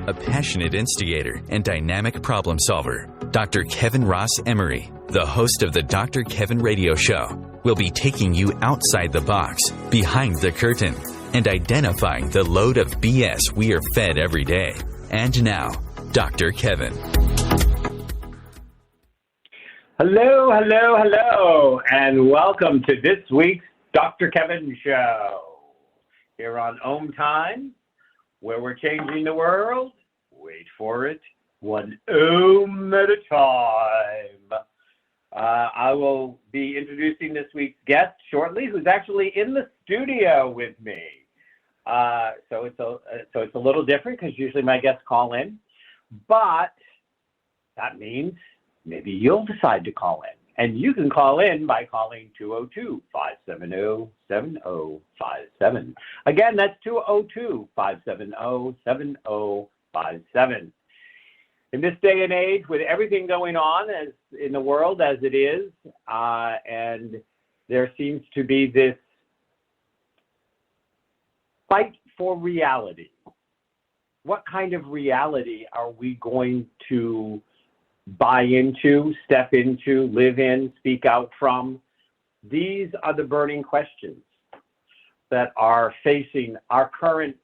a passionate instigator and dynamic problem solver. Dr. Kevin Ross Emery, the host of the Dr. Kevin Radio Show, will be taking you outside the box, behind the curtain, and identifying the load of BS we are fed every day. And now, Dr. Kevin. Hello, hello, hello, and welcome to this week's Dr. Kevin Show here on OMTimes, where we're changing the world, wait for it, one Om at a time. I will be introducing this week's guest shortly, who's actually in the studio with me. So it's a little different because usually my guests call in, but that means maybe you'll decide to call in. And you can call in by calling 202-570-7057. Again, that's 202-570-7057. In this day and age, with everything going on as in the world as it is, and there seems to be this fight for reality. What kind of reality are we going to buy into, step into, live in, speak out from? These are the burning questions that are facing our current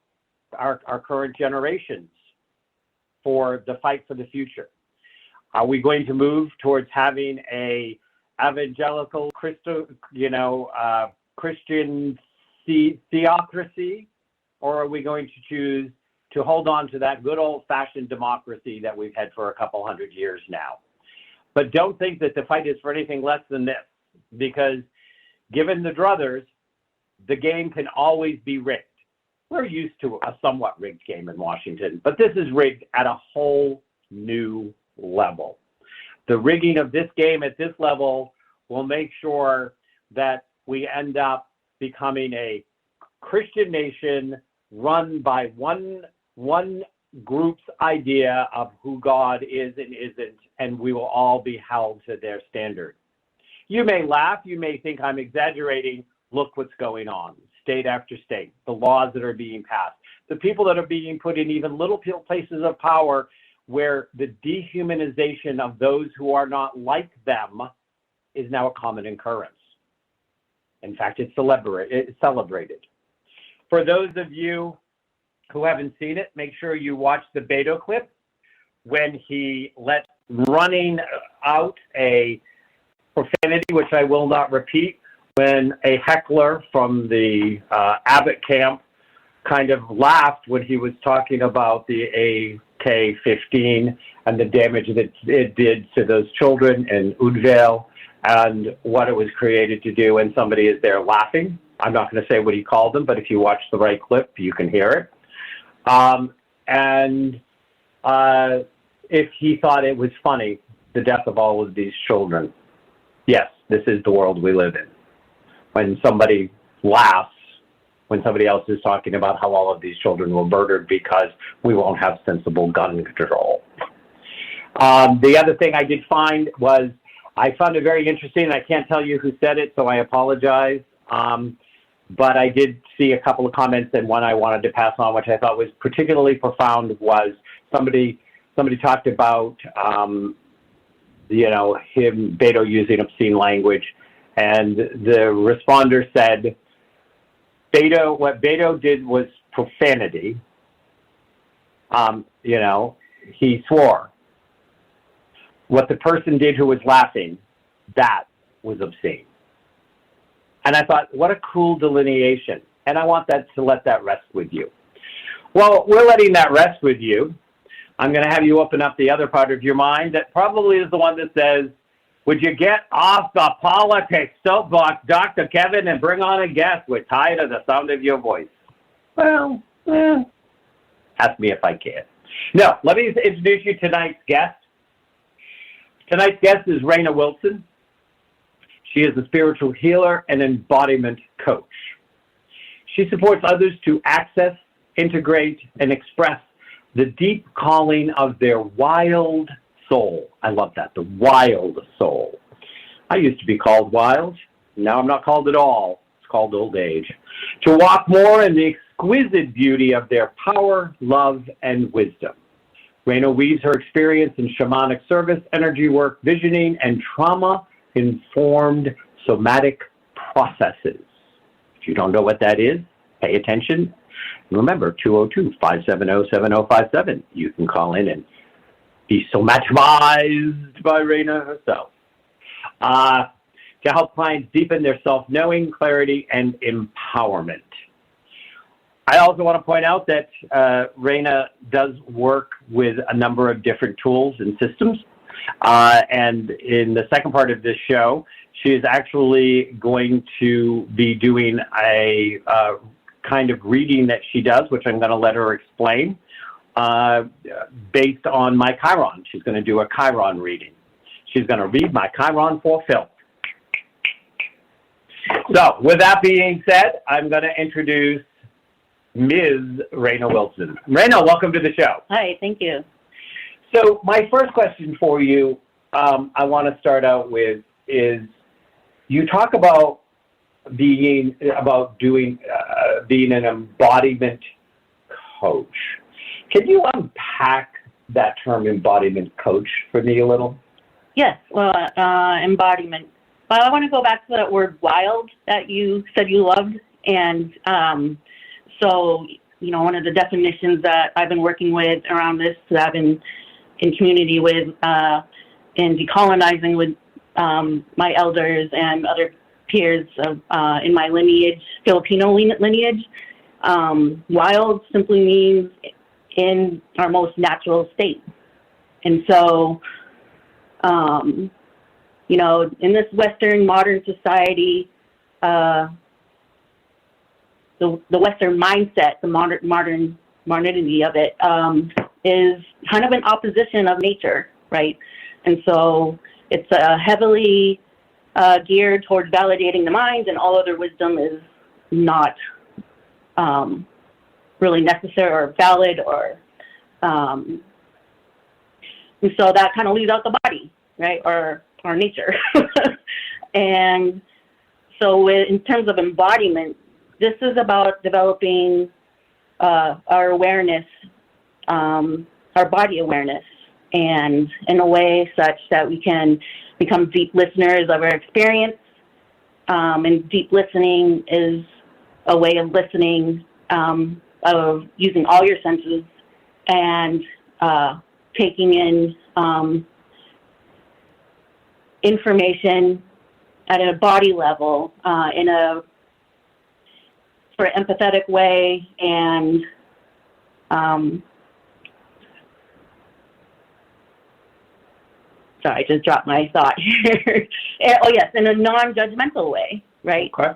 generations for the fight for the future. Are we going to move towards having a evangelical Christian theocracy, or are we going to choose to hold on to that good old-fashioned democracy that we've had for a couple hundred years now? But don't think that the fight is for anything less than this, because given the druthers, the game can always be rigged. We're used to a somewhat rigged game in Washington, but this is rigged at a whole new level. The rigging of this game at this level will make sure that we end up becoming a Christian nation run by one group's idea of who God is and isn't, and we will all be held to their standard. You may laugh, you may think I'm exaggerating. Look what's going on, state after state, the laws that are being passed, the people that are being put in even little places of power where the dehumanization of those who are not like them is now a common occurrence. In fact, it's celebrated. For those of you who haven't seen it, make sure you watch the Beto clip when he let running out a profanity, which I will not repeat, when a heckler from the Abbott camp kind of laughed when he was talking about the AK-15 and the damage that it did to those children in Udvale and what it was created to do, and somebody is there laughing. I'm not going to say what he called them, but if you watch the right clip, you can hear it. If he thought it was funny, the death of all of these children. Yes, this is the world we live in. When somebody laughs, when somebody else is talking about how all of these children were murdered because we won't have sensible gun control. The other thing I did find was, I found it very interesting, and I can't tell you who said it, so I apologize. But I did see a couple of comments, and one I wanted to pass on, which I thought was particularly profound, was somebody talked about, Beto using obscene language, and the responder said, what Beto did was profanity. He swore. What the person did who was laughing, that was obscene. And I thought, what a cool delineation. And I want to let that rest with you. Well, we're letting that rest with you. I'm going to have you open up the other part of your mind that probably is the one that says, would you get off the politics soapbox, Dr. Kevin, and bring on a guest? We're tired of the sound of your voice. Well, ask me if I can. No, let me introduce you to tonight's guest. Tonight's guest is Raena Wilson. She is a spiritual healer and embodiment coach. She supports others to access, integrate, and express the deep calling of their wild soul. I love that, the wild soul. I used to be called wild. Now I'm not called at all. It's called old age. To walk more in the exquisite beauty of their power, love, and wisdom. Raena weaves her experience in shamanic service, energy work, visioning, and trauma-informed somatic processes. If you don't know what that is, pay attention. Remember, 202-570-7057. You can call in and be somaticized by Raena herself. To help clients deepen their self-knowing, clarity, and empowerment. I also want to point out that Raena does work with a number of different tools and systems. And in the second part of this show, she is actually going to be doing a kind of reading that she does, which I'm going to let her explain, based on my Chiron. She's going to do a Chiron reading. She's going to read my Chiron for filth. So, with that being said, I'm going to introduce Ms. Raena Wilson. Raena, welcome to the show. Hi, thank you. So, my first question for you, I want to start out with is, you talk about being an embodiment coach. Can you unpack that term embodiment coach for me a little? Yes, well, embodiment. Well, I want to go back to that word wild that you said you loved. And so, you know, one of the definitions that I've been working with around this, that I've been in community with and decolonizing with my elders and other peers of, in my lineage, Filipino lineage, wild simply means in our most natural state. And so, you know, in this Western modern society, the Western mindset, the modernity of it, is kind of an opposition of nature, right? And so it's heavily geared towards validating the mind, and all other wisdom is not really necessary or valid, or and so that kind of leaves out the body, right, or nature. And so in terms of embodiment, this is about developing our awareness, our body awareness, and in a way such that we can become deep listeners of our experience. And deep listening is a way of listening, of using all your senses and taking in information at a body level in a sort of empathetic way, and sorry, I just dropped my thought here. Oh yes, in a non-judgmental way, right? Okay.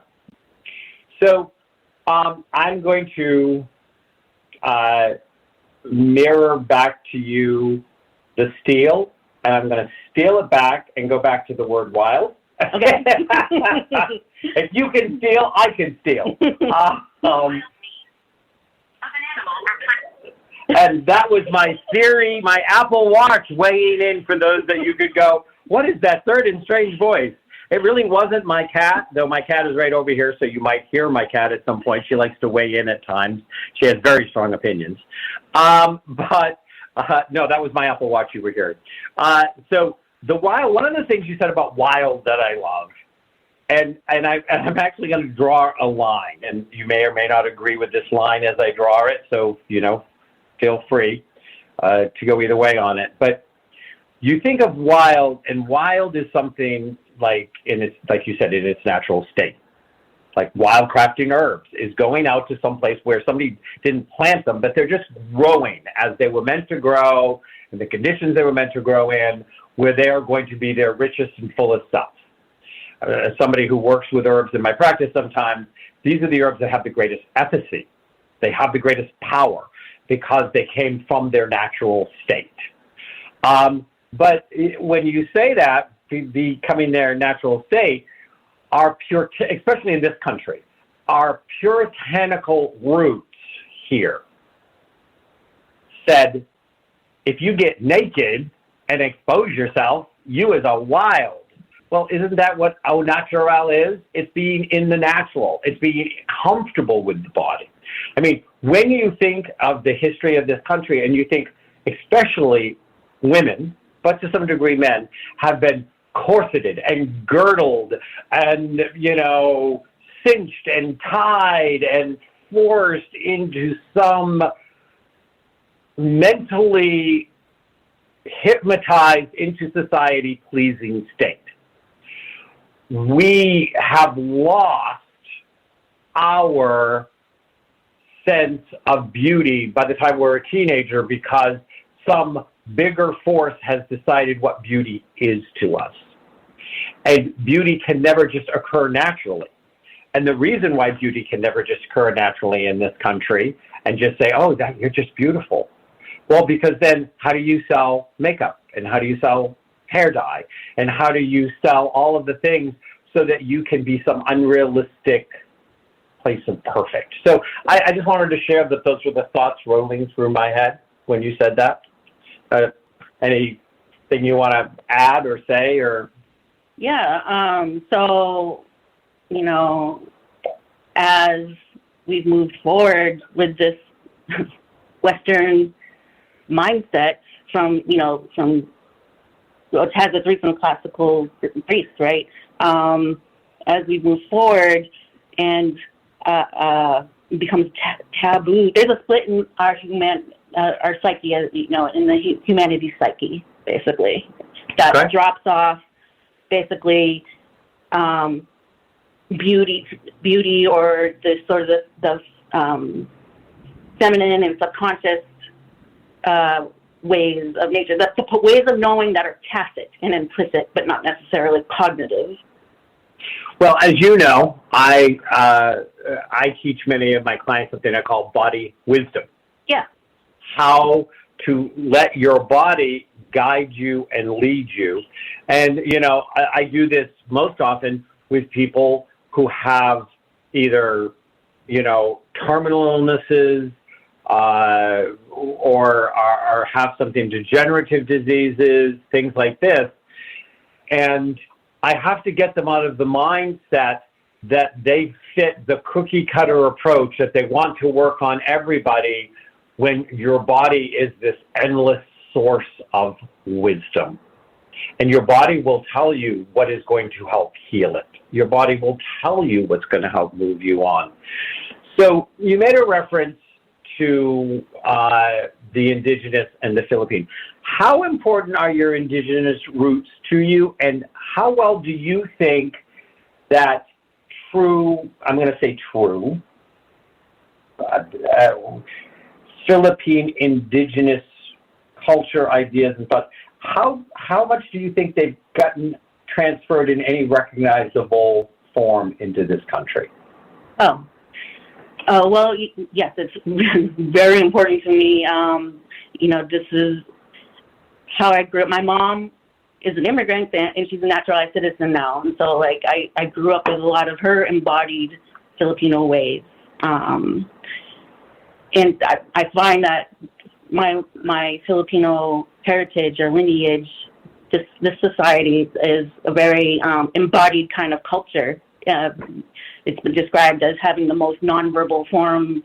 So I'm going to mirror back to you the steal, and I'm going to steal it back and go back to the word wild. Okay. If you can steal, I can steal. And that was my Siri, my Apple Watch weighing in for those that you could go, what is that third and strange voice? It really wasn't my cat, though my cat is right over here, so you might hear my cat at some point. She likes to weigh in at times. She has very strong opinions. No, that was my Apple Watch you were hearing. So the wild, one of the things you said about wild that I love, and I'm actually going to draw a line, and you may or may not agree with this line as I draw it, so, you know, feel free to go either way on it. But you think of wild, and wild is something like like you said, in its natural state. Like wildcrafting herbs is going out to some place where somebody didn't plant them, but they're just growing as they were meant to grow, in the conditions they were meant to grow in, where they are going to be their richest and fullest self. As somebody who works with herbs in my practice sometimes, these are the herbs that have the greatest efficacy. They have the greatest power because they came from their natural state. But when you say that, becoming their natural state, our especially in this country, our puritanical roots here said, if you get naked and expose yourself, you is a wild. Well, isn't that what au natural is? It's being in the natural. It's being comfortable with the body. I mean, when you think of the history of this country and you think especially women, but to some degree men, have been corseted and girdled and, cinched and tied and forced into some mentally hypnotized into society pleasing state. We have lost our sense of beauty by the time we're a teenager because some bigger force has decided what beauty is to us. And beauty can never just occur naturally. And the reason why beauty can never just occur naturally in this country and just say, oh, you're just beautiful. Well, because then how do you sell makeup? And how do you sell hair dye? And how do you sell all of the things so that you can be some unrealistic place of perfect? So I just wanted to share that those were the thoughts rolling through my head when you said that. Anything you want to add or say or? Yeah. So, as we've moved forward with this Western mindset from which has its roots in classical Greece, right? As we move forward and it becomes taboo, there's a split in our psyche, as in the humanity psyche, basically, that drops off basically beauty or the sort of the feminine and subconscious ways of nature, the ways of knowing that are tacit and implicit, but not necessarily cognitive. Well, as you know, I teach many of my clients something I call body wisdom. Yeah. How to let your body guide you and lead you. And, I do this most often with people who have either, terminal illnesses, or have something degenerative diseases, things like this. And I have to get them out of the mindset that they fit the cookie cutter approach, that they want to work on everybody, when your body is this endless source of wisdom. And your body will tell you what is going to help heal it. Your body will tell you what's going to help move you on. So you made a reference to the Indigenous and the Philippines. How important are your Indigenous roots to you, and how well do you think that true Philippine Indigenous culture, ideas, and thoughts, how much do you think they've gotten transferred in any recognizable form into this country? Well, yes, it's very important to me. This is how I grew up. My mom is an immigrant, and she's a naturalized citizen now. And so, I grew up with a lot of her embodied Filipino ways. And I find that my Filipino heritage or lineage, this society is a very embodied kind of culture. It's been described as having the most nonverbal forms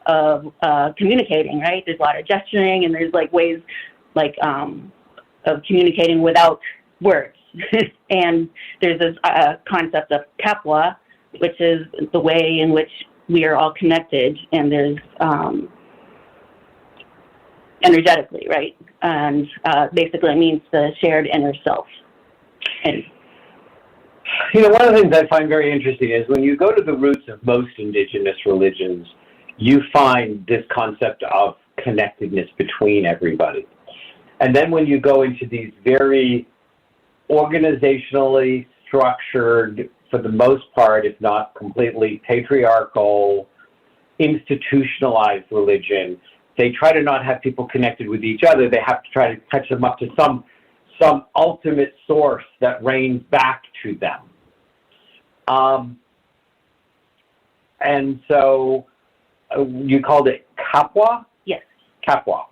of communicating, right? There's a lot of gesturing, and there's ways of communicating without words. And there's this concept of kapwa, which is the way in which we are all connected, and there's energetically, right? And basically it means the shared inner self. And one of the things I find very interesting is when you go to the roots of most Indigenous religions, you find this concept of connectedness between everybody. And then when you go into these very organizationally structured, for the most part, if not completely patriarchal, institutionalized religion, they try to not have people connected with each other. They have to try to catch them up to some ultimate source that reigns back to them. And so you called it kapwa? Yes. Kapwa.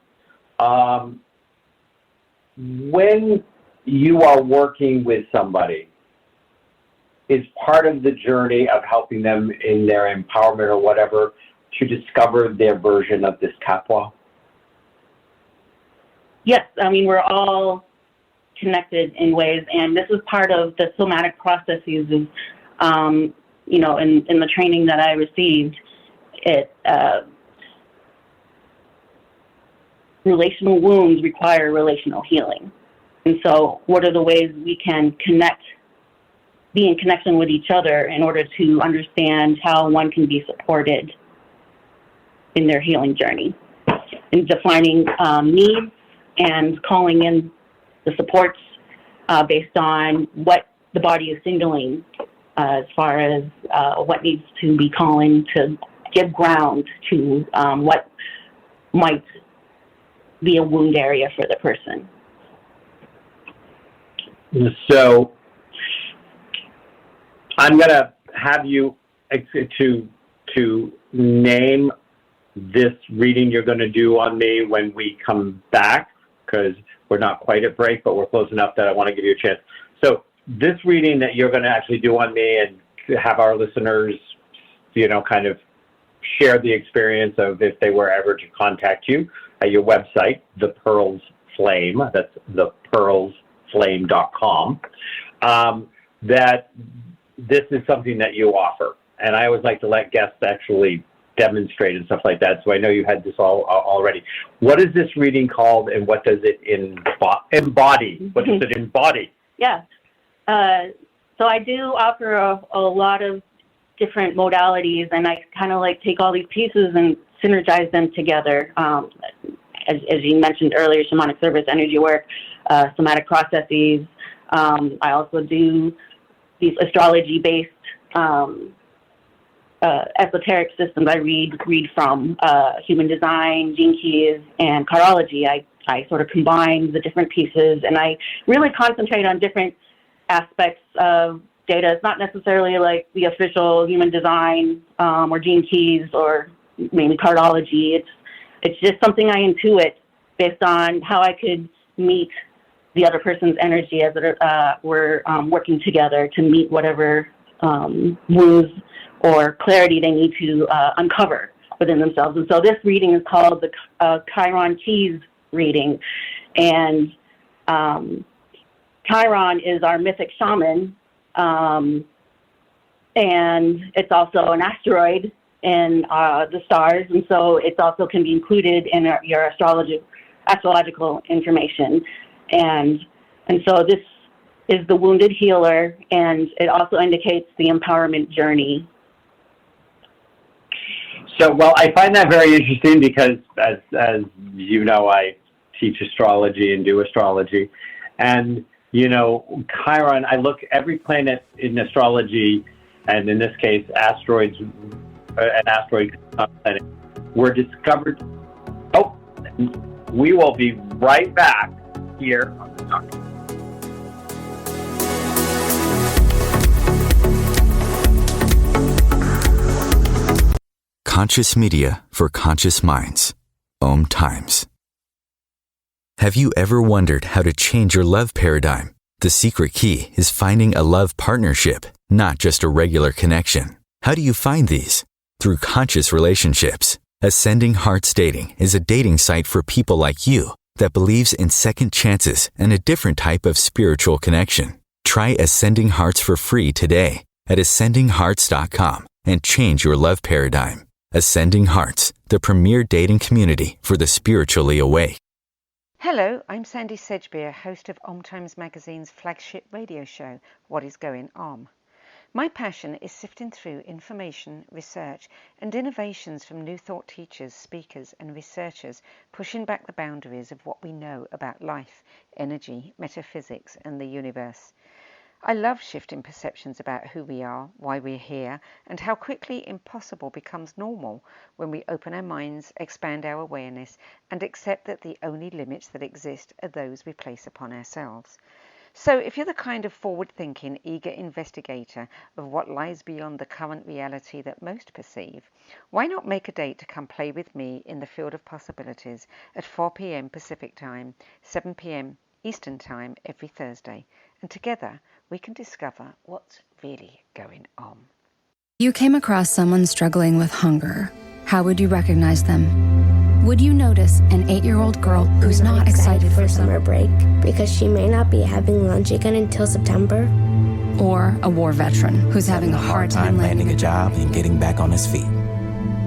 When you are working with somebody, is part of the journey of helping them in their empowerment or whatever to discover their version of this kapwa? yes, I mean, we're all connected in ways, and this is part of the somatic processes of, you know, in the training that I received, relational wounds require relational healing. And so what are the ways we can be in connection with each other in order to understand how one can be supported in their healing journey, and defining needs and calling in the supports based on what the body is signaling as far as what needs to be calling to give ground to what might be a wound area for the person. So I'm going to have you to name this reading you're going to do on me when we come back, because we're not quite at break, but we're close enough that I want to give you a chance. So this reading that you're going to actually do on me and have our listeners, you know, kind of share the experience of if they were ever to contact you at your website, The Pearls Flame, that's thepearlsflame.com, that this is something that you offer. And I always like to let guests actually demonstrate and stuff like that. So I know you had this all already. What is this reading called, and what does it embody? What does it embody? Yeah. So I do offer a lot of different modalities, and I kind of like take all these pieces and synergize them together. As you mentioned earlier, shamanic service, energy work, somatic processes. I also do these astrology-based esoteric systems. I read from human design, gene keys, and cardiology. I sort of combine the different pieces, and I really concentrate on different aspects of data. It's not necessarily like the official human design or gene keys or maybe cardiology. It's just something I intuit based on how I could meet the other person's energy as we're working together to meet whatever wounds or clarity they need to uncover within themselves. And so this reading is called the Chiron Keys reading. And Chiron is our mythic shaman, and it's also an asteroid in the stars, and so it also can be included in your astrological information. And so this is the wounded healer, and it also indicates the empowerment journey. So, well, I find that very interesting because, as you know, I teach astrology and do astrology. And, you know, Chiron, I look every planet in astrology, and in this case, asteroids, an asteroid planet, were discovered. Oh, we will be right back here on the Doctor. Conscious media for conscious minds. OMTimes. Have you ever wondered how to change your love paradigm? The secret key is finding a love partnership, not just a regular connection. How do you find these? Through conscious relationships. Ascending Hearts Dating is a dating site for people like you that believes in second chances and a different type of spiritual connection. Try Ascending Hearts for free today at ascendinghearts.com and change your love paradigm. Ascending Hearts, the premier dating community for the spiritually awake. Hello, I'm Sandy Sedgbeer, host of OMTimes magazine's flagship radio show, What is Going On? My passion is sifting through information, research, and innovations from new thought teachers, speakers, and researchers, pushing back the boundaries of what we know about life, energy, metaphysics, and the universe. I love shifting perceptions about who we are, why we're here, and how quickly impossible becomes normal when we open our minds, expand our awareness, and accept that the only limits that exist are those we place upon ourselves. So if you're the kind of forward-thinking, eager investigator of what lies beyond the current reality that most perceive, why not make a date to come play with me in the field of possibilities at 4 p.m. Pacific Time, 7 p.m. Eastern Time every Thursday, and together we can discover what's really going on. You came across someone struggling with hunger. How would you recognize them? Would you notice an 8-year-old girl who's not excited for summer break because she may not be having lunch again until September? Or a war veteran who's having a hard time landing a job and getting back on his feet?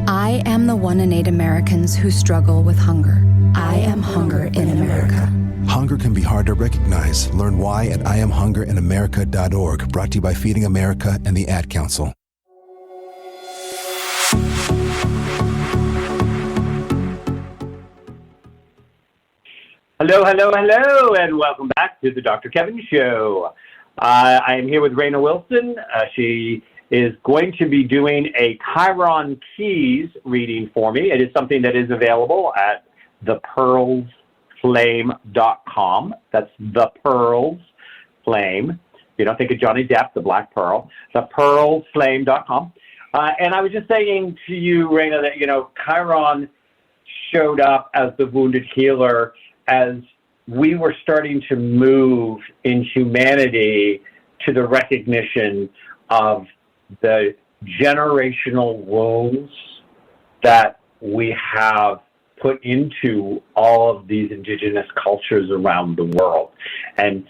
I am the 1 in 8 Americans who struggle with hunger. I am hunger in America. Hunger can be hard to recognize. Learn why at IamHungerInAmerica.org. Brought to you by Feeding America and the Ad Council. Hello, hello, hello, and welcome back to the Dr. Kevin Show. I am here with Raena Wilson. She is going to be doing a Chiron keys reading for me. It is something that is available at thepearlsflame.com. That's The Pearls Flame. You don't think of Johnny Depp, the Black Pearl. Thepearlsflame.com. And I was just saying to you, Raena, that, Chiron showed up as the wounded healer as we were starting to move in humanity to the recognition of the generational wounds that we have put into all of these indigenous cultures around the world. And,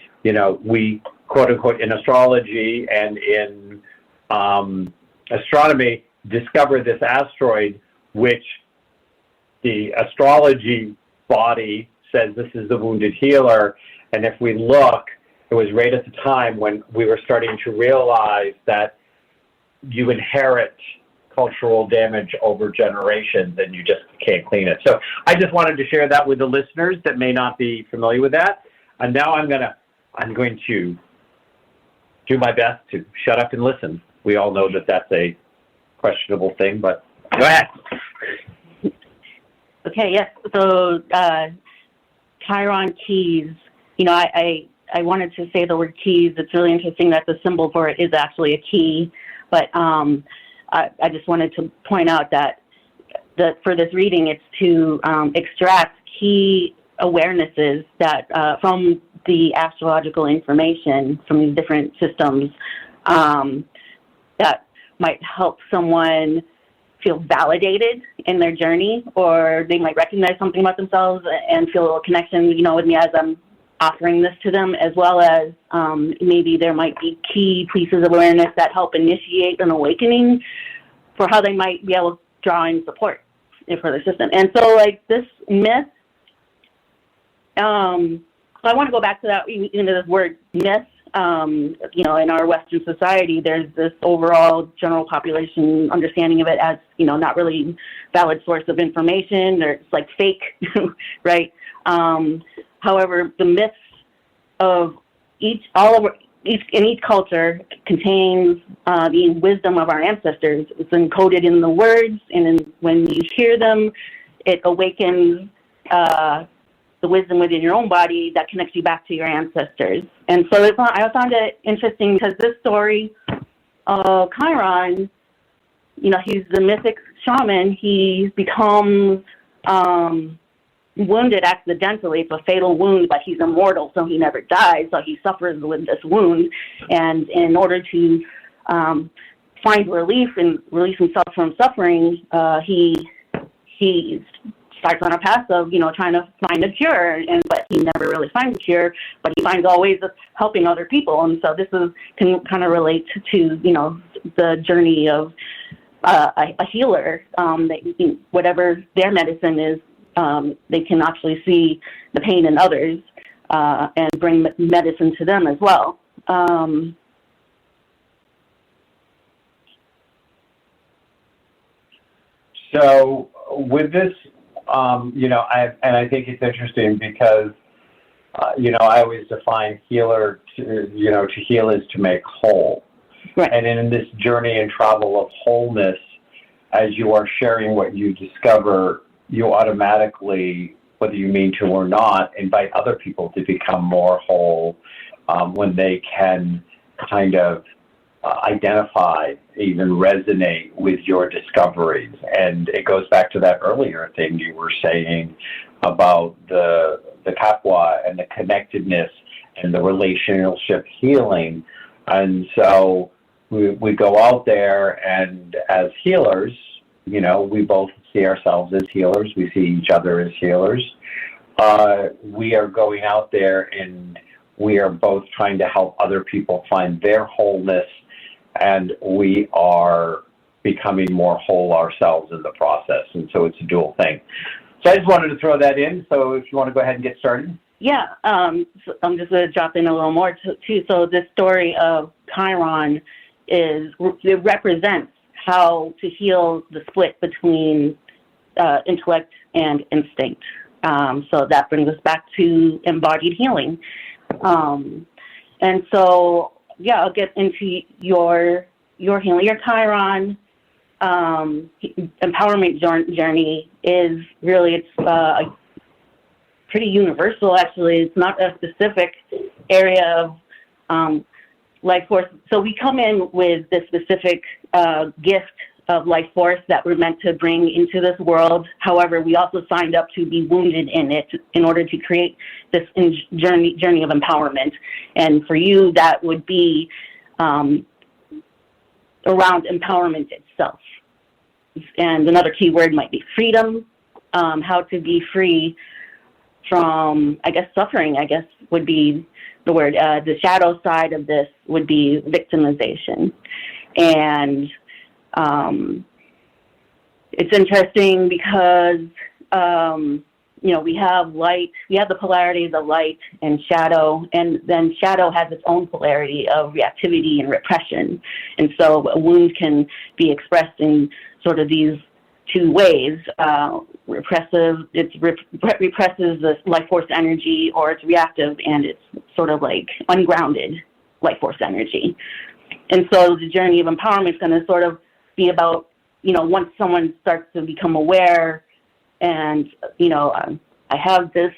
we, quote unquote, in astrology and in astronomy, discovered this asteroid, which the astrology body says this is the wounded healer. And if we look, it was right at the time when we were starting to realize that you inherit cultural damage over generations and you just can't clean it. So I just wanted to share that with the listeners that may not be familiar with that. And now I'm going to do my best to shut up and listen. We all know that that's a questionable thing, but go ahead. Okay, yes. So Chiron keys, I wanted to say the word keys. It's really interesting that the symbol for it is actually a key, but I just wanted to point out that for this reading, it's to extract key awarenesses that from the astrological information from these different systems that might help someone feel validated in their journey, or they might recognize something about themselves and feel a connection, with me as I'm offering this to them, as well as maybe there might be key pieces of awareness that help initiate an awakening for how they might be able to draw in support for the system. And so, this myth, so I want to go back to that, this word myth. In our Western society, there's this overall general population understanding of it as, not really valid source of information, or it's like fake, right? However, the myths of each culture contains the wisdom of our ancestors. It's encoded in the words, and when you hear them, it awakens the wisdom within your own body that connects you back to your ancestors. And so I found it interesting because this story of Chiron, he's the mythic shaman. He becomes wounded accidentally. It's a fatal wound, but he's immortal, so he never dies. So he suffers with this wound. And in order to find relief and release himself from suffering, he starts on a path of, trying to find a cure, but he never really finds a cure, but he finds all ways of helping other people. And so this can kind of relate to, the journey of a healer, that, whatever their medicine is, they can actually see the pain in others and bring medicine to them as well. So with this, I think it's interesting because, I always define healer to heal is to make whole. Right. And in this journey and travel of wholeness, as you are sharing what you discover, you automatically, whether you mean to or not, invite other people to become more whole when they can kind of identify, even resonate with your discoveries. And it goes back to that earlier thing you were saying about the kapwa and the connectedness and the relationship healing. And so we go out there, and as healers, we both see ourselves as healers. We see each other as healers. We are going out there and we are both trying to help other people find their wholeness, and we are becoming more whole ourselves in the process. And so it's a dual thing. So I just wanted to throw that in. So if you want to go ahead and get started. Yeah, so I'm just going to drop in a little more too. So this story of Chiron it represents how to heal the split between intellect and instinct. So that brings us back to embodied healing. And so, yeah, I'll get into your healing. Your Chiron empowerment journey is really, it's pretty universal, actually. It's not a specific area of life force. So we come in with this specific gift of life force that we're meant to bring into this world. However, we also signed up to be wounded in it in order to create this journey of empowerment. And for you, that would be around empowerment itself. And another key word might be freedom, how to be free from, suffering, would be the word. The shadow side of this would be victimization. And it's interesting because, we have light, we have the polarities of light and shadow, and then shadow has its own polarity of reactivity and repression. And so a wound can be expressed in sort of these two ways. Represses the life force energy, or it's reactive and it's sort of like ungrounded life force energy. And so the journey of empowerment is going to sort of be about, once someone starts to become aware and, I have this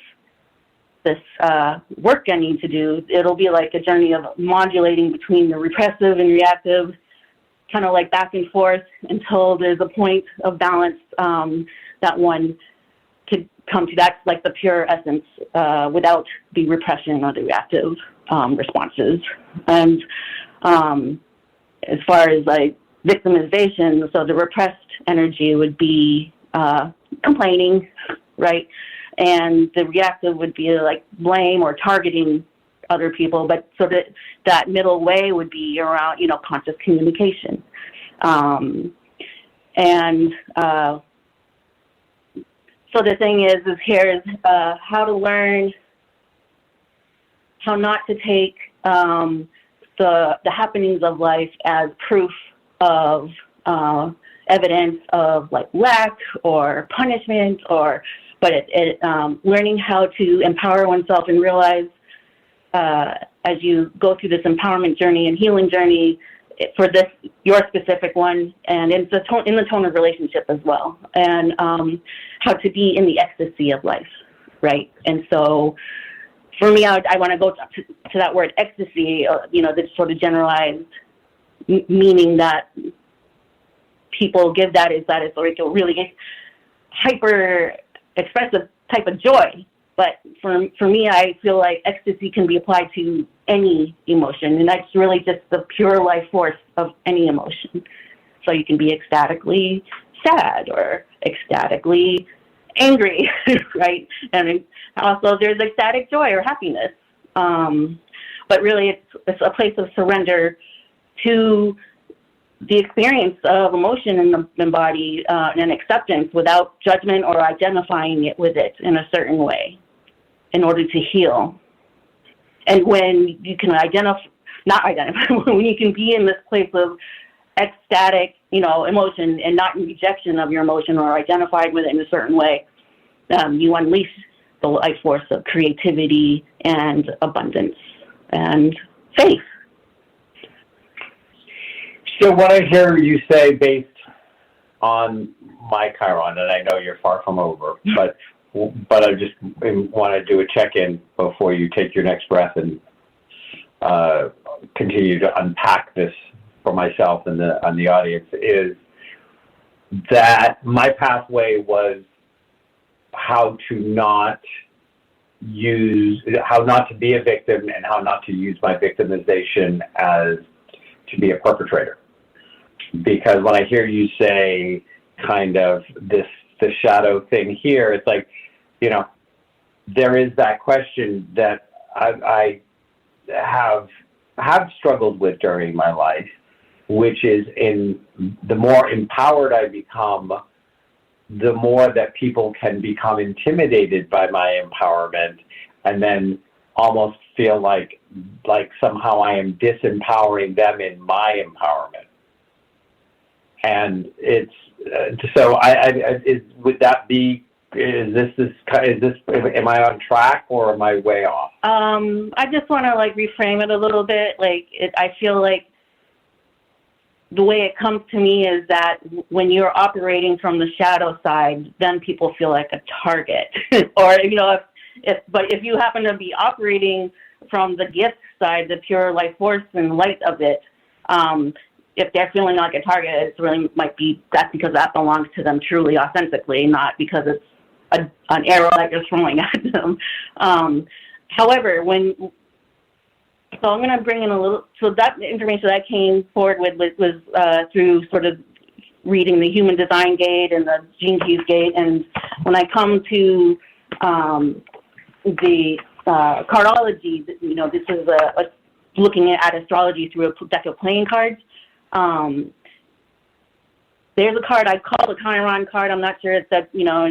work I need to do, it'll be like a journey of modulating between the repressive and reactive, kind of like back and forth until there's a point of balance that one could come to. That's like the pure essence without the repression or the reactive responses. And as far as like victimization, so the repressed energy would be complaining, right? And the reactive would be like blame or targeting other people, but so that middle way would be around, conscious communication. So the thing is here is how to learn how not to take the happenings of life as proof of evidence of like lack or punishment, but learning how to empower oneself and realize as you go through this empowerment journey and healing journey for your specific one, and in the tone of relationship as well, and how to be in the ecstasy of life, right? And so for me, I want to go to that word ecstasy, the sort of generalized meaning that people give that is that it's like a really hyper expressive type of joy. But for me, I feel like ecstasy can be applied to any emotion, and that's really just the pure life force of any emotion. So you can be ecstatically sad or ecstatically angry, right? And also there's ecstatic joy or happiness. But really it's a place of surrender to the experience of emotion in the body and acceptance without judgment or identifying it with it in a certain way in order to heal. And when you can when you can be in this place of ecstatic, emotion and not in rejection of your emotion or identified with it in a certain way, you unleash the life force of creativity and abundance and faith. So what I hear you say based on my Chiron, and I know you're far from over, but I just want to do a check-in before you take your next breath and continue to unpack this for myself and the audience, is that my pathway was how not to be a victim and how not to use my victimization as to be a perpetrator. Because when I hear you say, kind of the shadow thing here. It's like, you know, there is that question that I have struggled with during my life, which is in the more empowered I become, the more that people can become intimidated by my empowerment and then almost feel like somehow I am disempowering them in my empowerment. And it's, so would that be, am I on track or am I way off? I just want to like reframe it a little bit. I feel like the way it comes to me is that when you're operating from the shadow side, then people feel like a target. Or, you know, if you happen to be operating from the gift side, the pure life force and light of it, if they're feeling like a target, it really might be, that's because that belongs to them truly, authentically, not because it's an arrow that you're throwing at them. However, so I'm going to bring in a little, so that information that I came forward with was through sort of reading the Human Design Gate and the Gene Keys Gate. And when I come to the cardology, you know, this is looking at astrology through a deck of playing cards. There's a card I call the Chiron card. I'm not sure it's that, you know,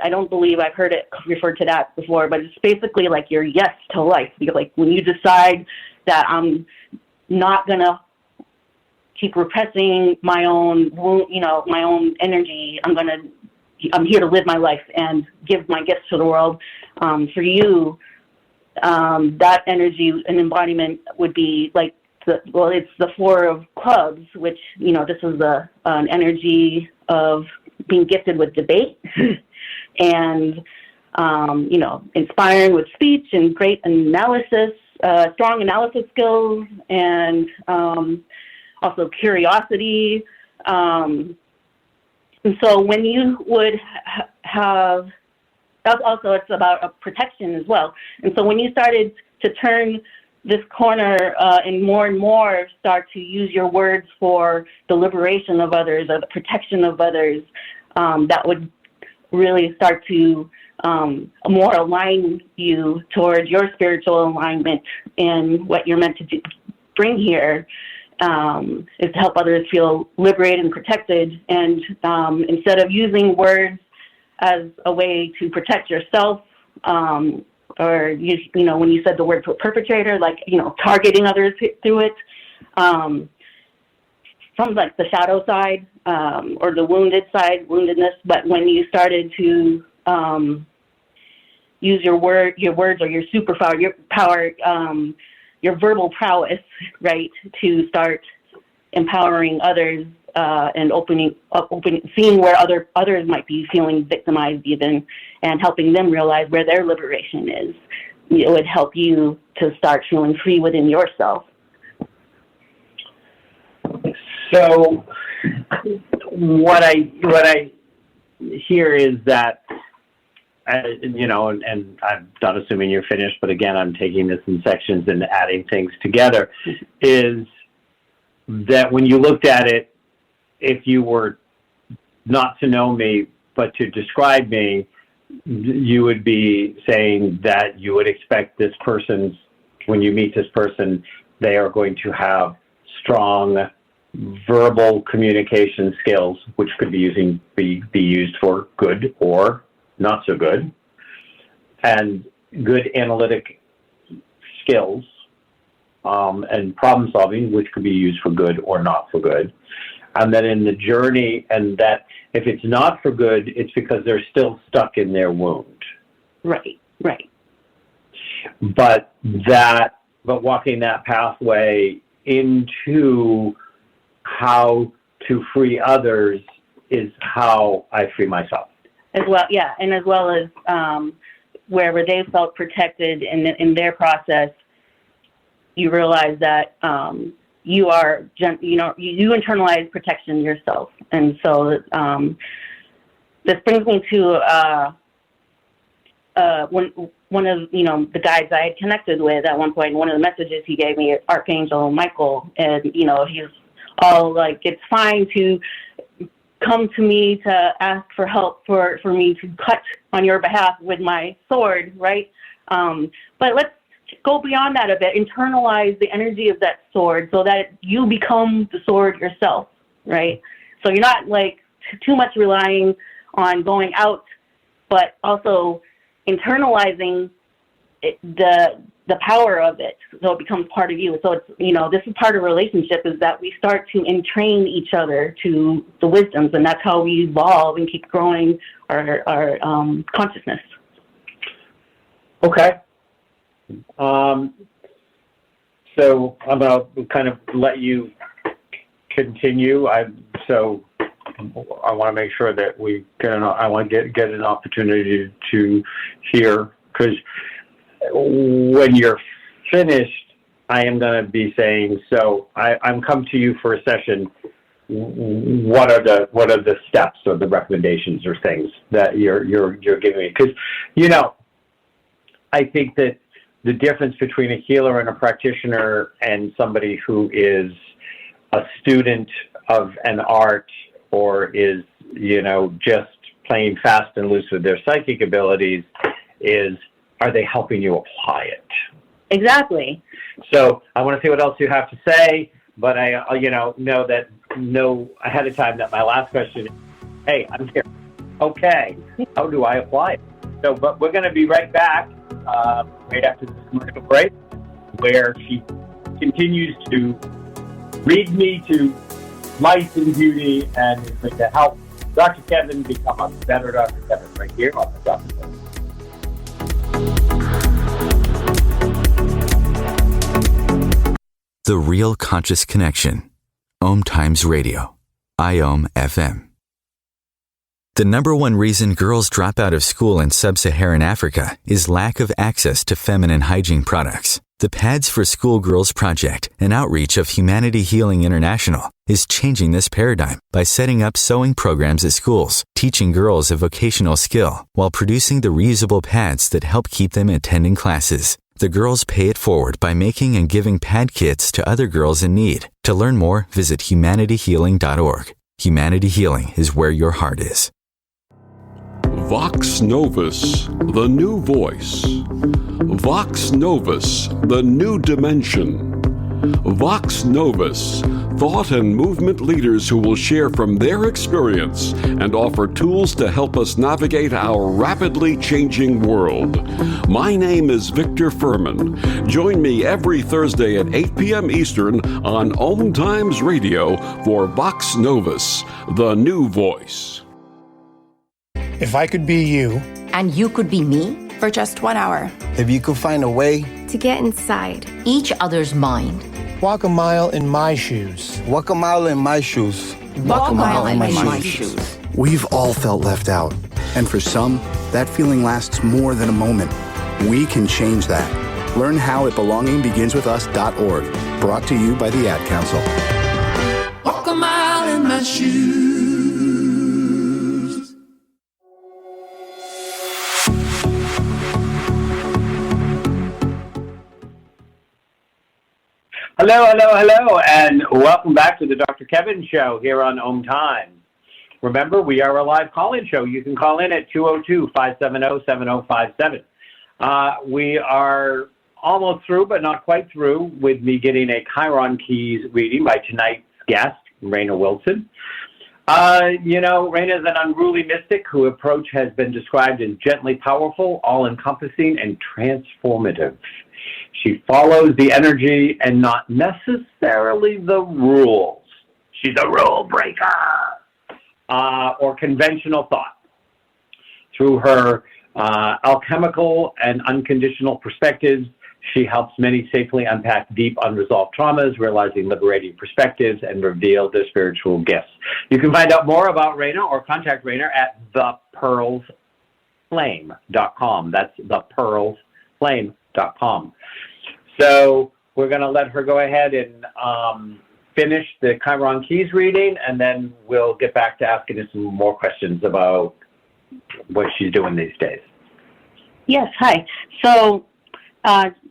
I don't believe I've heard it referred to that before, but it's basically like your yes to life. Because like when you decide that I'm not going to keep repressing my own, you know, my own energy, I'm here to live my life and give my gifts to the world. For you, that energy and embodiment would be like, it's the Four of Clubs, which, you know, this is an energy of being gifted with debate and, you know, inspiring with speech and great analysis, strong analysis skills, and also curiosity. And so when you would have, also it's about protection as well. And so when you started to turn this corner and more start to use your words for the liberation of others or the protection of others, that would really start to more align you towards your spiritual alignment and what you're meant to bring here is to help others feel liberated and protected. And instead of using words as a way to protect yourself, or, you know, when you said the word perpetrator, like, you know, targeting others through it, from like the shadow side, or the wounded side, woundedness. But when you started to use your words or your superpower, your verbal prowess, right, to start empowering others, and opening, seeing where others might be feeling victimized even, and helping them realize where their liberation is. It would help you to start feeling free within yourself. So what I hear is that, you know, and I'm not assuming you're finished, but again, I'm taking this in sections and adding things together, is that when you looked at it, if you were not to know me, but to describe me, you would be saying that you would expect this person, when you meet this person, they are going to have strong verbal communication skills, which could be used for good or not so good, and good analytic skills, and problem solving, which could be used for good or not for good. And that in the journey, and that if it's not for good, it's because they're still stuck in their wound. Right. But walking that pathway into how to free others is how I free myself. As well, yeah, and as well as wherever they felt protected in their process, you realize that you internalize protection yourself. And so this brings me to one of, you know, the guides I had connected with at one point. One of the messages he gave me, Archangel Michael, and, you know, he's all like, it's fine to come to me to ask for help for me to cut on your behalf with my sword, right? But let's go beyond that a bit, internalize the energy of that sword so that you become the sword yourself, right? So you're not like too much relying on going out, but also internalizing the power of it, so it becomes part of you. So it's, this is part of relationship, is that we start to entrain each other to the wisdoms, and that's how we evolve and keep growing our consciousness. Okay. So I'm going to kind of let you continue. I want to make sure that we get an opportunity to hear, because when you're finished, I am going to be saying, so I'm come to you for a session. What are the steps or the recommendations or things that you're giving me? Because, I think that the difference between a healer and a practitioner and somebody who is a student of an art or is, just playing fast and loose with their psychic abilities is, are they helping you apply it? Exactly. So I want to see what else you have to say, but I, know ahead of time that my last question is, hey, I'm here. Okay, how do I apply it? So, but we're going to be right back right after this commercial break, where she continues to lead me to light and beauty and is going to help Dr. Kevin become a better Dr. Kevin right here on the Dr. Kevin. The Real Conscious Connection. OMTimes Radio. IOM FM. The number one reason girls drop out of school in sub-Saharan Africa is lack of access to feminine hygiene products. The Pads for Schoolgirls Project, an outreach of Humanity Healing International, is changing this paradigm by setting up sewing programs at schools, teaching girls a vocational skill, while producing the reusable pads that help keep them attending classes. The girls pay it forward by making and giving pad kits to other girls in need. To learn more, visit humanityhealing.org. Humanity Healing is where your heart is. Vox Novus, the new voice. Vox Novus, the new dimension. Vox Novus, thought and movement leaders who will share from their experience and offer tools to help us navigate our rapidly changing world. My name is Victor Furman. Join me every Thursday at 8 p.m. Eastern on OMTimes Radio for Vox Novus, the new voice. If I could be you. And you could be me? For just 1 hour. If you could find a way to get inside each other's mind. Walk a mile in my shoes. Walk a mile in my shoes. Walk a mile in my shoes. We've all felt left out. And for some, that feeling lasts more than a moment. We can change that. Learn how at belongingbeginswithus.org. Brought to you by the Ad Council. Walk a mile in my shoes. Hello, and welcome back to the Dr. Kevin Show here on OMTimes. Remember, we are a live call-in show. You can call in at 202-570-7057. We are almost through, but not quite through, with me getting a Chiron keys reading by tonight's guest, Raena Wilson. Raena is an unruly mystic whose approach has been described as gently powerful, all-encompassing, and transformative. She follows the energy and not necessarily the rules. She's a rule breaker or conventional thought. Through her alchemical and unconditional perspectives, she helps many safely unpack deep unresolved traumas, realizing liberating perspectives, and reveal their spiritual gifts. You can find out more about Raena or contact Raena at thepearlsflame.com. That's thepearlsflame.com. So we're going to let her go ahead and finish the Chiron Keys reading, and then we'll get back to asking her some more questions about what she's doing these days. Yes, hi. So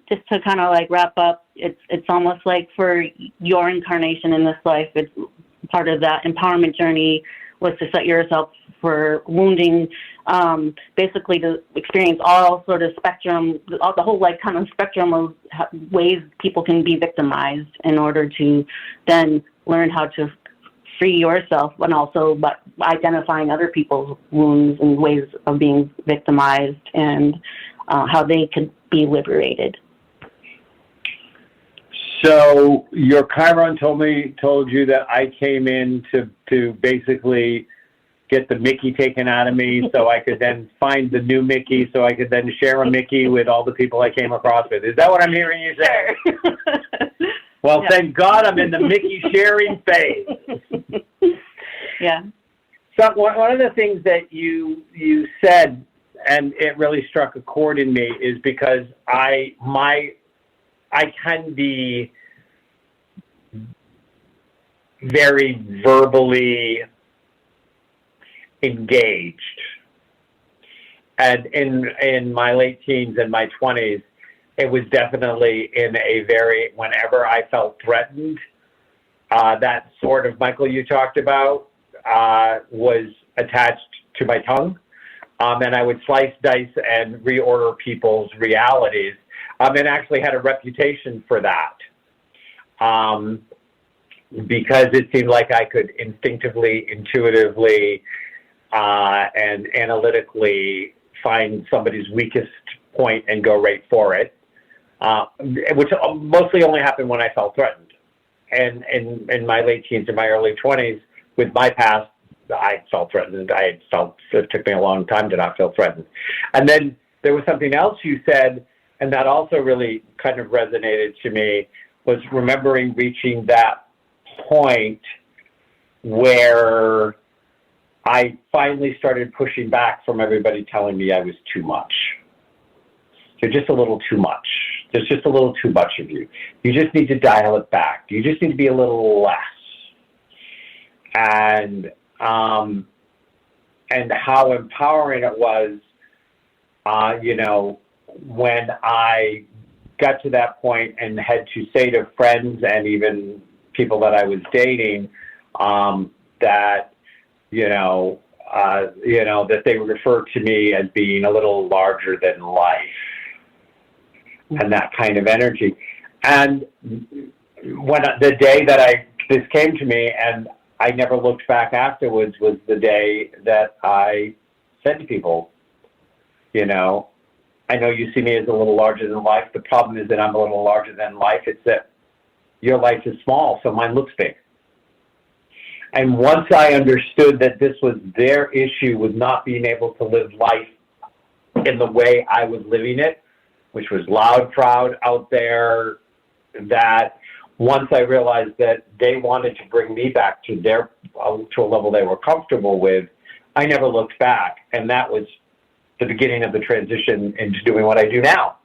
just to kind of like wrap up, it's almost like for your incarnation in this life, it's part of that empowerment journey was to set yourself for wounding, basically to experience all sort of spectrum, the whole like kind of spectrum of ways people can be victimized in order to then learn how to free yourself, and also by identifying other people's wounds and ways of being victimized and how they could be liberated. So your Chiron told you that I came in to basically get the Mickey taken out of me so I could then find the new Mickey so I could then share a Mickey with all the people I came across with. Is that what I'm hearing you say? Well, yeah. Thank God I'm in the Mickey sharing phase. Yeah. So one of the things that you said, and it really struck a chord in me, is because I can be very verbally engaged. And in my late teens and my 20s, it was definitely in a very, whenever I felt threatened, that sort of Michael you talked about was attached to my tongue. And I would slice, dice, and reorder people's realities. And actually had a reputation for that. Because it seemed like I could instinctively, intuitively, and analytically find somebody's weakest point and go right for it, which mostly only happened when I felt threatened. And in my late teens and my early 20s, with my past, I felt threatened. It took me a long time to not feel threatened. And then there was something else you said, and that also really kind of resonated to me, was remembering reaching that point where I finally started pushing back from everybody telling me I was too much. You're just a little too much. There's just a little too much of you. You just need to dial it back. You just need to be a little less. And how empowering it was, when I got to that point and had to say to friends and even people that I was dating, that, that they would refer to me as being a little larger than life, and that kind of energy. And when the day that this came to me, and I never looked back afterwards, was the day that I said to people, I know you see me as a little larger than life. The problem is that I'm a little larger than life. It's that your life is small, so mine looks big. And once I understood that this was their issue with not being able to live life in the way I was living it, which was loud, proud, out there, that once I realized that they wanted to bring me back to a level they were comfortable with, I never looked back. And that was the beginning of the transition into doing what I do now,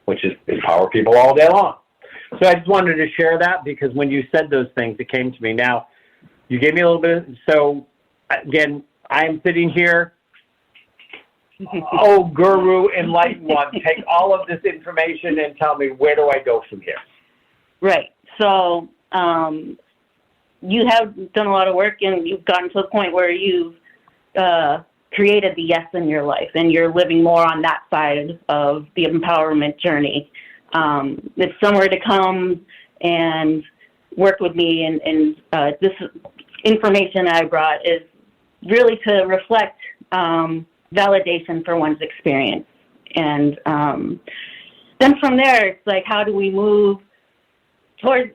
which is empower people all day long. So I just wanted to share that, because when you said those things, it came to me. Now, you gave me a little bit. So again, I am sitting here. Oh, guru, enlightened one, take all of this information and tell me, where do I go from here? Right. So you have done a lot of work, and you've gotten to the point where you've created the yes in your life, and you're living more on that side of the empowerment journey. It's somewhere to come and work with me, and this information I brought is really to reflect validation for one's experience. And then from there, it's like, how do we move towards,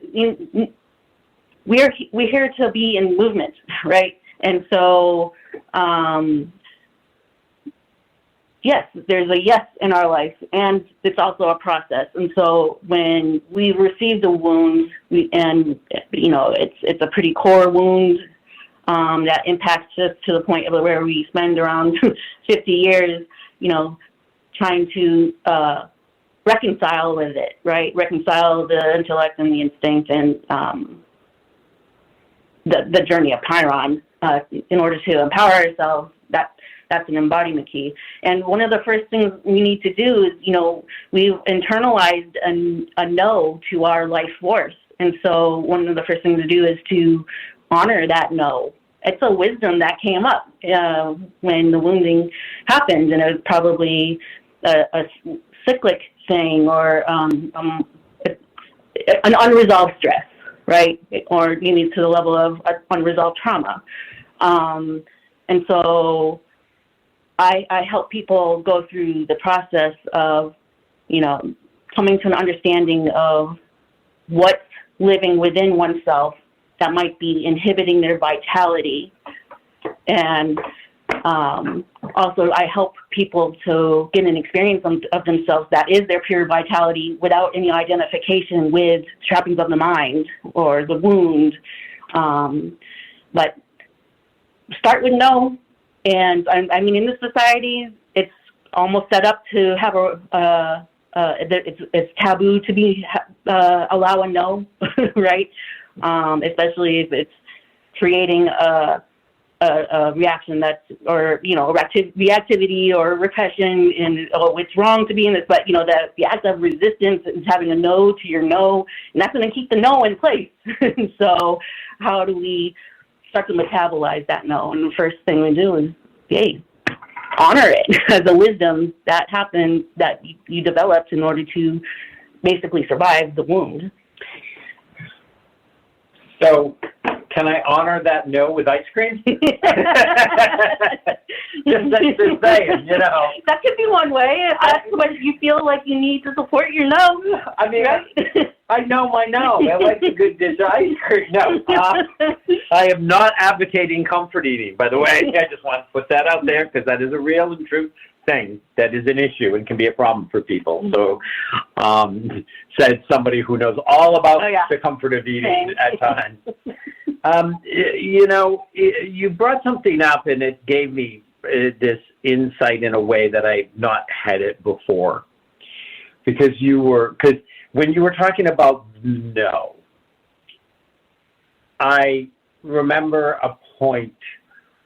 we're here to be in movement, right? And so, yes, there's a yes in our life, and it's also a process. And so when we receive the wound, it's a pretty core wound that impacts us to the point of where we spend around 50 years, trying to reconcile with it, right? Reconcile the intellect and the instinct and the journey of Chiron in order to empower ourselves. That's an embodiment key. And one of the first things we need to do is, we've internalized a no to our life force. And so one of the first things to do is to honor that no it's a wisdom that came up when the wounding happened, and it was probably a cyclic thing, or an unresolved stress, right? Or maybe to the level of unresolved trauma. And so I help people go through the process of, coming to an understanding of what's living within oneself that might be inhibiting their vitality. And also I help people to get an experience of themselves that is their pure vitality without any identification with trappings of the mind or the wound. But start with no. And I mean, in this society, it's almost set up to have it's taboo to be allow a no, right? Especially if it's creating a reaction that's, or reactivity or repression, and it's wrong to be in this. But the act of resistance is having a no to your no, and that's going to keep the no in place. So how do we start to metabolize that no? And the first thing we do is, honor it as a wisdom that happened, that you developed in order to basically survive the wound. So, can I honor that no with ice cream? Just saying, That could be one way, if that's what you feel like you need to support your no. I mean, right? I know my no. I like a good dish of ice cream. No, I am not advocating comfort eating, by the way. I just want to put that out there, because that is a real and true thing that is an issue and can be a problem for people. So, said somebody who knows all about the comfort of eating at times. You brought something up, and it gave me this insight in a way that I've not had it before. Because when you were talking about no, I remember a point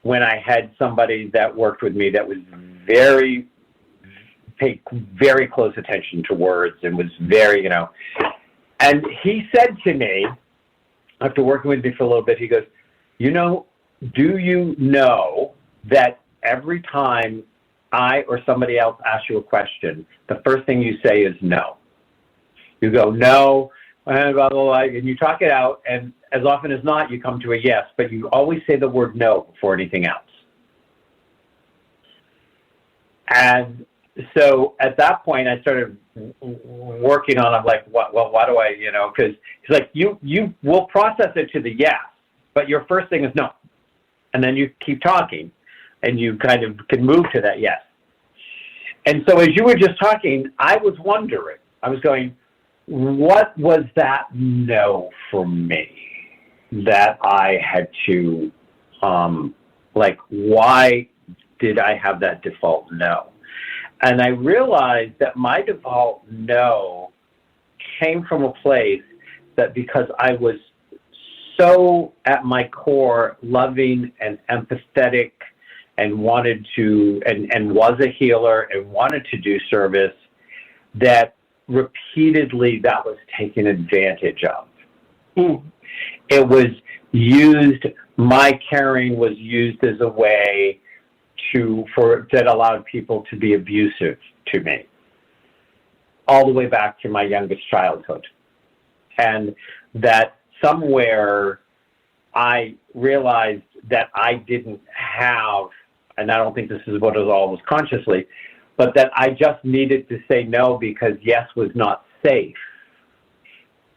when I had somebody that worked with me that was paid very close attention to words, and was very, and he said to me, after working with me for a little bit, he goes, do you know that every time I or somebody else asks you a question, the first thing you say is no? You go, no, and blah, blah, blah, and you talk it out, and as often as not, you come to a yes, but you always say the word no before anything else. And so at that point, I started working on, I'm like, why do I, because he's like, you will process it to the yes, but your first thing is no. And then you keep talking, and you kind of can move to that yes. And so as you were just talking, I was wondering, I was going, what was that no for me that I had to, why did I have that default no? And I realized that my default no came from a place that, because I was so at my core loving and empathetic, and wanted to, and was a healer and wanted to do service, that repeatedly that was taken advantage of. It was used, my caring was used as a way that allowed people to be abusive to me, all the way back to my youngest childhood. And that somewhere I realized that I didn't have, and I don't think this is what it was always consciously, but that I just needed to say no because yes was not safe,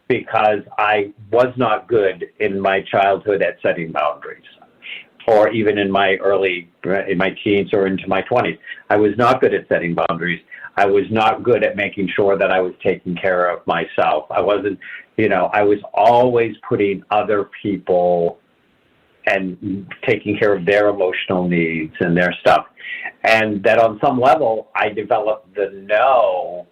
because I was not good in my childhood at setting boundaries, or even in my teens or into my 20s. I was not good at setting boundaries. I was not good at making sure that I was taking care of myself. I wasn't, I was always putting other people and taking care of their emotional needs and their stuff. And that on some level, I developed the no.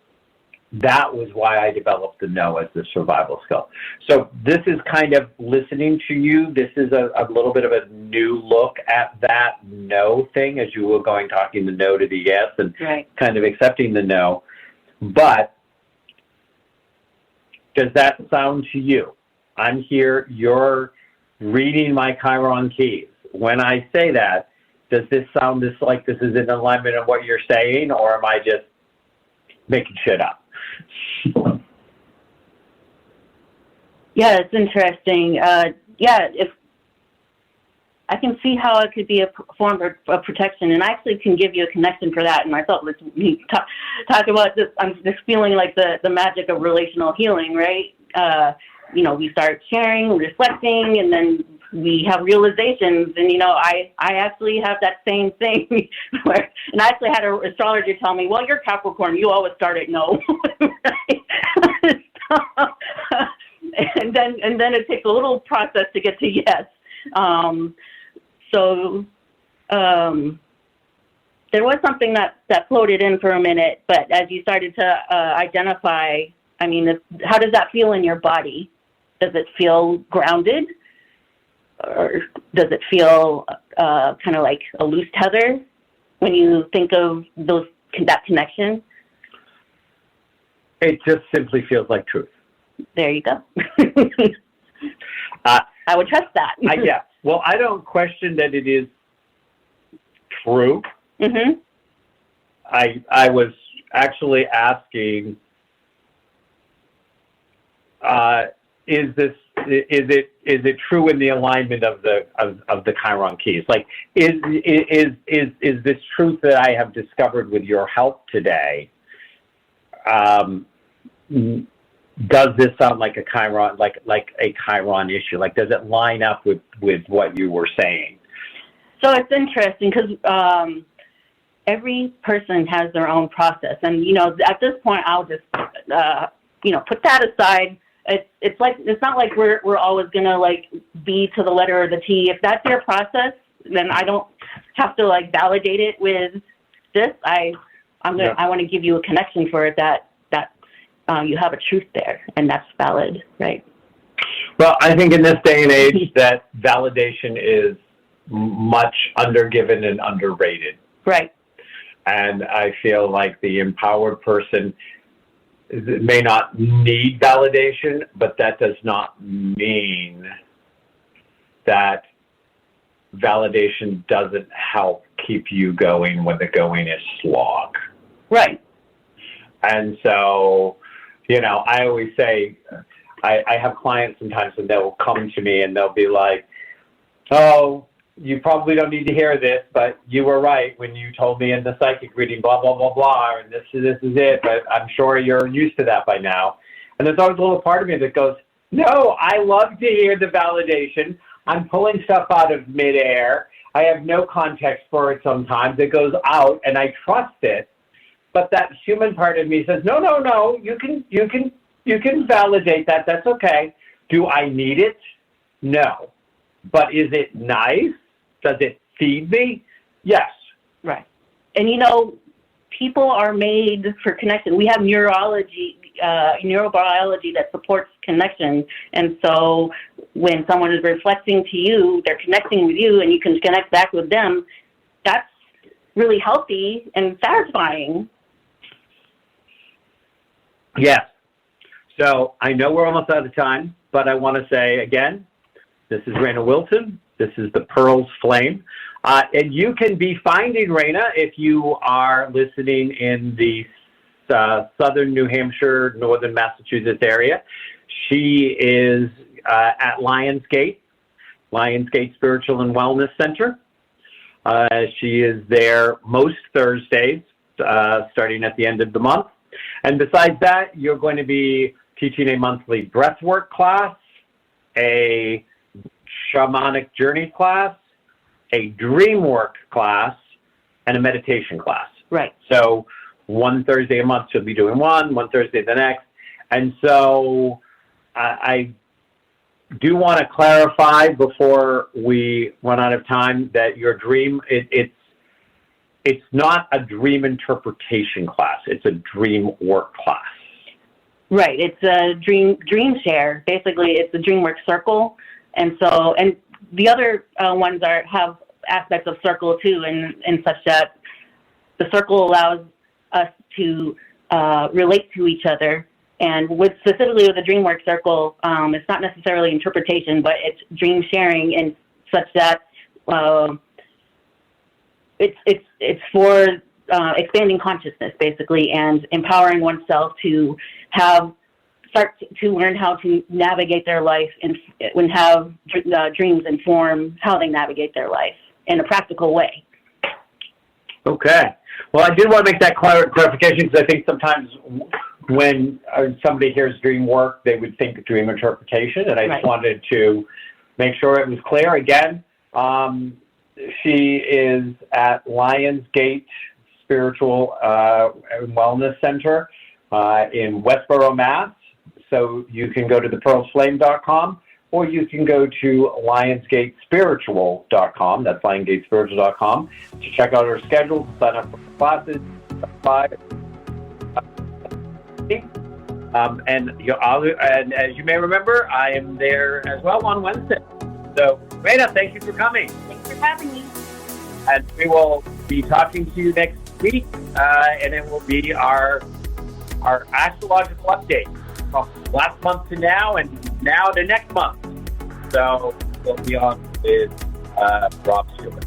That was why I developed the no as the survival skill. So this is kind of listening to you. This is a little bit of a new look at that no thing, as you were going, talking the no to the yes, and kind of accepting the no. But does that sound to you? I'm here, you're reading my Chiron keys. when I say that, does this sound like this is in alignment of what you're saying, or am I just making shit up? Yeah, it's interesting. If I can see how it could be a form of protection, and I actually can give you a connection for that. And I thought let's talk about this. I'm just feeling like the magic of relational healing, right? We start sharing, reflecting, and then we have realizations. And I actually have that same thing. And I actually had an astrologer tell me, "Well, you're Capricorn. You always start at no." and then it takes a little process to get to yes. There was something that floated in for a minute, but as you started to identify, how does that feel in your body? Does it feel grounded, or does it feel kind of like a loose tether when you think of that connection? It just simply feels like truth. There you go. I would trust that. Yeah. Well, I don't question that it is true. Mm-hmm. I was actually asking, is it true in the alignment of the Chiron keys? Like, is this truth that I have discovered with your help today? Does this sound like a Chiron, like a Chiron issue? Like, does it line up with what you were saying? So it's interesting because every person has their own process, and at this point, I'll just put that aside. It's not like we're always gonna be to the letter or the T. If that's your process, then I don't have to validate it with this. I want to give you a connection for it that you have a truth there, and that's valid, right? Well, I think in this day and age that validation is much undergiven and underrated. Right. And I feel like the empowered person may not need validation, but that does not mean that validation doesn't help keep you going when the going is slog. Right. And so, I always say, I have clients sometimes and they'll come to me and they'll be like, "Oh, you probably don't need to hear this, but you were right when you told me in the psychic reading, blah, blah, blah, blah, and this is it, but I'm sure you're used to that by now." And there's always a little part of me that goes, "No, I love to hear the validation. I'm pulling stuff out of midair. I have no context for it sometimes. It goes out and I trust it." But that human part of me says, no, you can validate that. That's okay. Do I need it? No. But is it nice? Does it feed me? Yes. Right. And people are made for connection. We have neurobiology that supports connection. And so when someone is reflecting to you, they're connecting with you, and you can connect back with them. That's really healthy and satisfying. Yes. So I know we're almost out of time, but I want to say again, this is Raena Wilson. This is the Pearls Flame. And you can be finding Raena if you are listening in the southern New Hampshire, northern Massachusetts area. She is at Lionsgate Spiritual and Wellness Center. She is there most Thursdays, starting at the end of the month. And besides that, you're going to be teaching a monthly breathwork class, a shamanic journey class, a dream work class, and a meditation class. Right. So one Thursday a month she'll be doing one Thursday the next. And so I do want to clarify before we run out of time that your dream, it's not a dream interpretation class. It's a dream work class. Right. It's a dream share. Basically, it's a dream work circle. And the other ones have aspects of circle too, and such that the circle allows us to relate to each other. And specifically with the dream work circle, it's not necessarily interpretation, but it's dream sharing, and such that it's for expanding consciousness, basically, and empowering oneself to start to learn how to navigate their life and have dreams inform how they navigate their life in a practical way. Okay. Well, I did want to make that clarification because I think sometimes when somebody hears dream work, they would think dream interpretation, and I just wanted to make sure it was clear. Again, she is at Lionsgate Spiritual Wellness Center in Westboro, Mass. So you can go to thepearlsflame.com, or you can go to lionsgatespiritual.com. That's lionsgatespiritual.com to check out our schedule, to sign up for classes. And as you may remember, I am there as well on Wednesday. So, Raena, thank you for coming. Thanks for having me. And we will be talking to you next week, and it will be our astrological update from last month to now, and now to next month. So we'll be on with Rob Stewart.